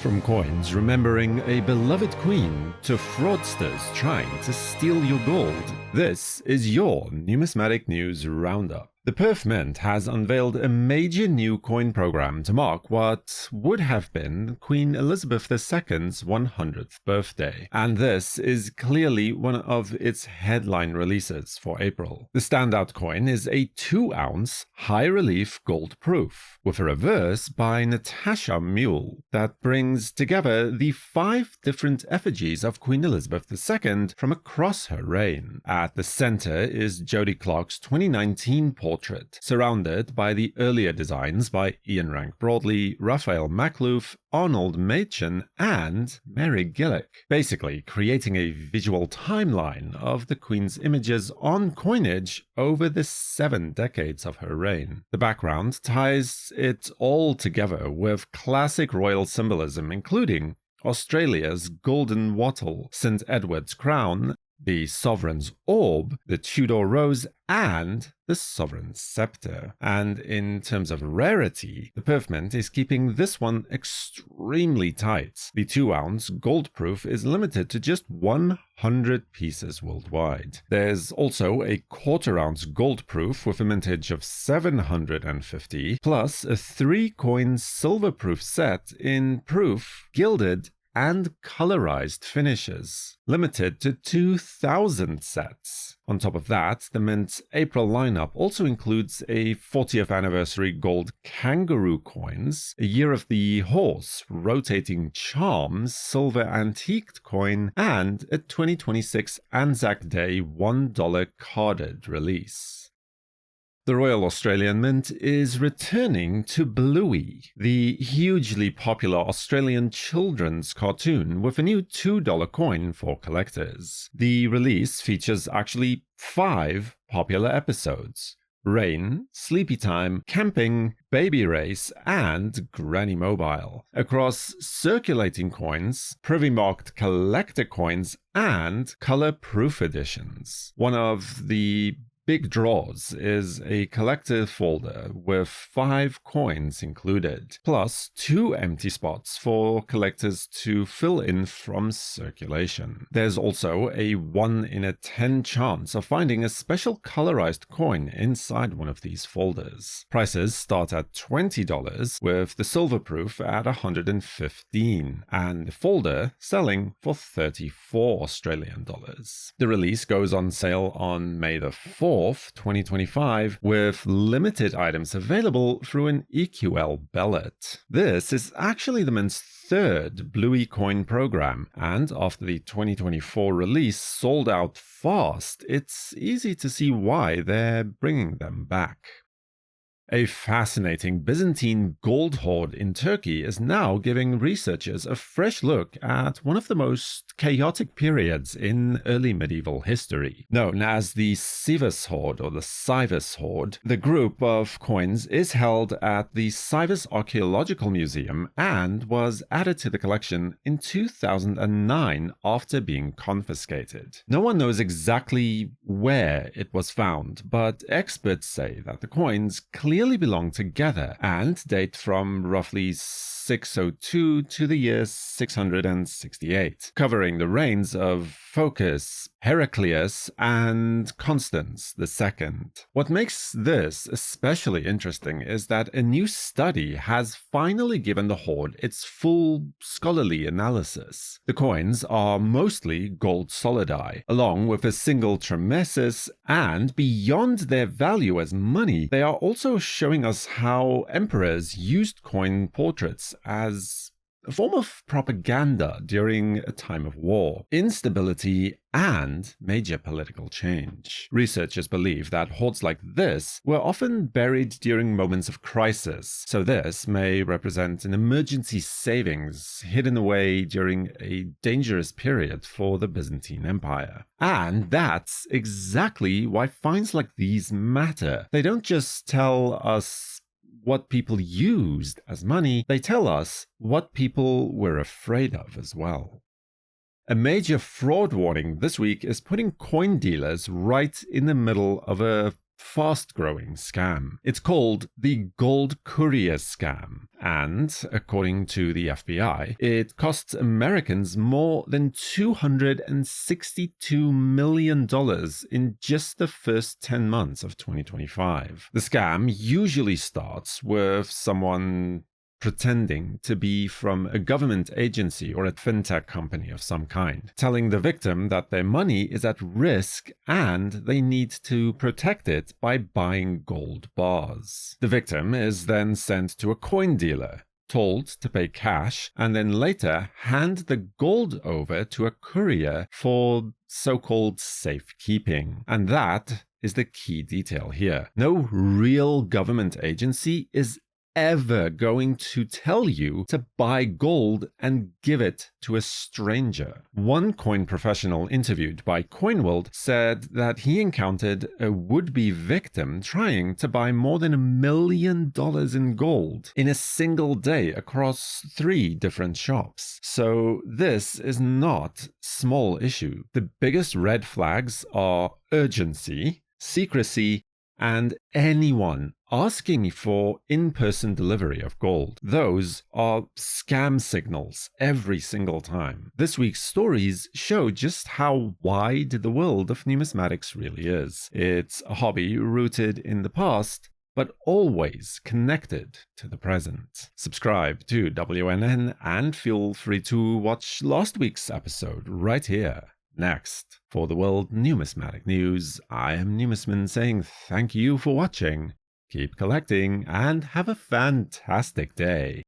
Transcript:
From coins remembering a beloved queen to fraudsters trying to steal your gold, this is your Numismatic News Roundup. The Perth Mint has unveiled a major new coin program to mark what would have been Queen Elizabeth II's 100th birthday, and this is clearly one of its headline releases for April. The standout coin is a 2-ounce high-relief gold proof, with a reverse by Natasha Mule that brings together the 5 different effigies of Queen Elizabeth II from across her reign. At the center is Jodie Clark's 2019 portrait, surrounded by the earlier designs by Ian Rank Broadley, Raphael Makhlouf, Arnold Machin, and Mary Gillick, basically creating a visual timeline of the Queen's images on coinage over the 7 decades of her reign. The background ties it all together with classic royal symbolism, including Australia's golden wattle, St. Edward's crown, the sovereign's orb, the Tudor rose, and the sovereign's scepter. And in terms of rarity, the Perth Mint is keeping this one extremely tight. The 2-ounce gold proof is limited to just 100 pieces worldwide. There's also a 1/4-ounce gold proof with a mintage of 750, plus a 3-coin silver proof set in proof, gilded, and colorized finishes, limited to 2,000 sets. On top of that, the Mint's April lineup also includes a 40th anniversary gold kangaroo coins, a Year of the Horse rotating charms silver antiqued coin, and a 2026 Anzac Day $1 carded release. The Royal Australian Mint is returning to Bluey, the hugely popular Australian children's cartoon, with a new $2 coin for collectors. The release features actually 5 popular episodes: Rain, Sleepy Time, Camping, Baby Race, and Granny Mobile, across circulating coins, privy-marked collector coins, and color-proof editions. One of the big draws is a collector folder with 5 coins included, plus 2 empty spots for collectors to fill in from circulation. There's also a 1 in a 10 chance of finding a special colorized coin inside one of these folders. Prices start at $20, with the silver proof at $115, and the folder selling for $34 Australian dollars. The release goes on sale on May the 4th, 2025, with limited items available through an EQL ballot. This is actually the Mint's 3rd Bluey coin program, and after the 2024 release sold out fast, it's easy to see why they're bringing them back. A fascinating Byzantine gold hoard in Turkey is now giving researchers a fresh look at one of the most chaotic periods in early medieval history. Known as the Sivas hoard or the Sivas hoard, the group of coins is held at the Sivas Archaeological Museum and was added to the collection in 2009 after being confiscated. No one knows exactly where it was found, but experts say that the coins clearly belong together and date from roughly 602 to the year 668, covering the reigns of Phocas, Heraclius, and Constans II. What makes this especially interesting is that a new study has finally given the hoard its full scholarly analysis. The coins are mostly gold solidi, along with a single tremesis, and beyond their value as money, they are also showing us how emperors used coin portraits as a form of propaganda during a time of war, instability, and major political change. Researchers believe that hoards like this were often buried during moments of crisis, so this may represent an emergency savings hidden away during a dangerous period for the Byzantine Empire. And that's exactly why finds like these matter. They don't just tell us what people used as money, they tell us what people were afraid of as well. A major fraud warning this week is putting coin dealers right in the middle of a fast-growing scam. It's called the gold courier scam, And, according to the FBI, it costs Americans more than $262 million in just the first 10 months of 2025. The scam usually starts with someone pretending to be from a government agency or a fintech company of some kind, telling the victim that their money is at risk and they need to protect it by buying gold bars. The victim is then sent to a coin dealer, told to pay cash, and then later hand the gold over to a courier for so-called safekeeping. And that is the key detail here. No real government agency is ever going to tell you to buy gold and give it to a stranger. One coin professional interviewed by CoinWorld said that he encountered a would-be victim trying to buy more than $1 million in gold in a single day across 3 different shops. So this is not small issue. The biggest red flags are urgency, secrecy, and anyone asking for in-person delivery of gold. Those are scam signals every single time. This week's stories show just how wide the world of numismatics really is. It's a hobby rooted in the past, but always connected to the present. Subscribe to WNN and feel free to watch last week's episode right here. Next, for the World Numismatic News, I am Numisman saying thank you for watching, keep collecting, and have a fantastic day.